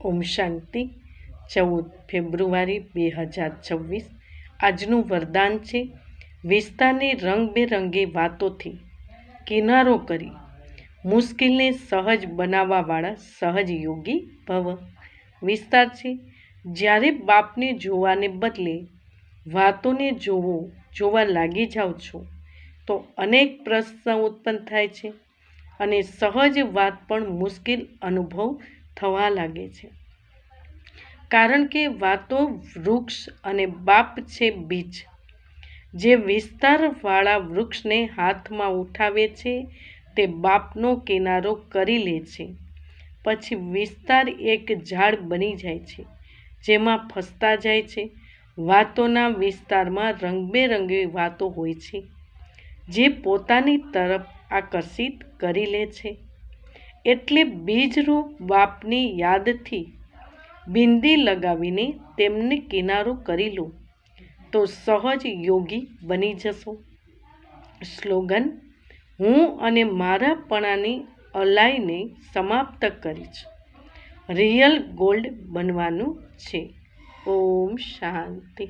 ઓમ શાંતિ 14 ફેબ્રુઆરી 2026 આજનું વરદાન છે વિસ્તારની રંગબેરંગી વાતોથી કિનારો કરી મુશ્કેલને સહજ બનાવવાવાળા સહજ યોગી ભવ. વિસ્તાર છે જ્યારે બાપને જોવાને બદલે વાતોને જોવા લાગી જાઓ છો તો અનેક પ્રશ્ન ઉત્પન્ન થાય છે અને સહજ વાત પણ મુશ્કેલ અનુભવ થવા લાગે છે. કારણ કે વાતો વૃક્ષ અને બાપ છે બીજ. જે વિસ્તારવાળા વૃક્ષને હાથમાં ઉઠાવે છે તે બાપનો કિનારો કરી લે છે. પછી વિસ્તાર એક ઝાડ બની જાય છે જેમાં ફસતા જાય છે. વાતોના વિસ્તારમાં રંગબેરંગી વાતો હોય છે જે પોતાની તરફ આકર્ષિત કરી લે છે. એટલે બીજરૂપ બાપની યાદથી બિંદી લગાવીને તેમને કિનારો કરી લો તો સહજ યોગી બની જશો. સ્લોગન: હું અને મારાપણાની અલાઈને સમાપ્ત કરીશ. રિયલ ગોલ્ડ બનવાનું છે. ઓમ શાંતિ.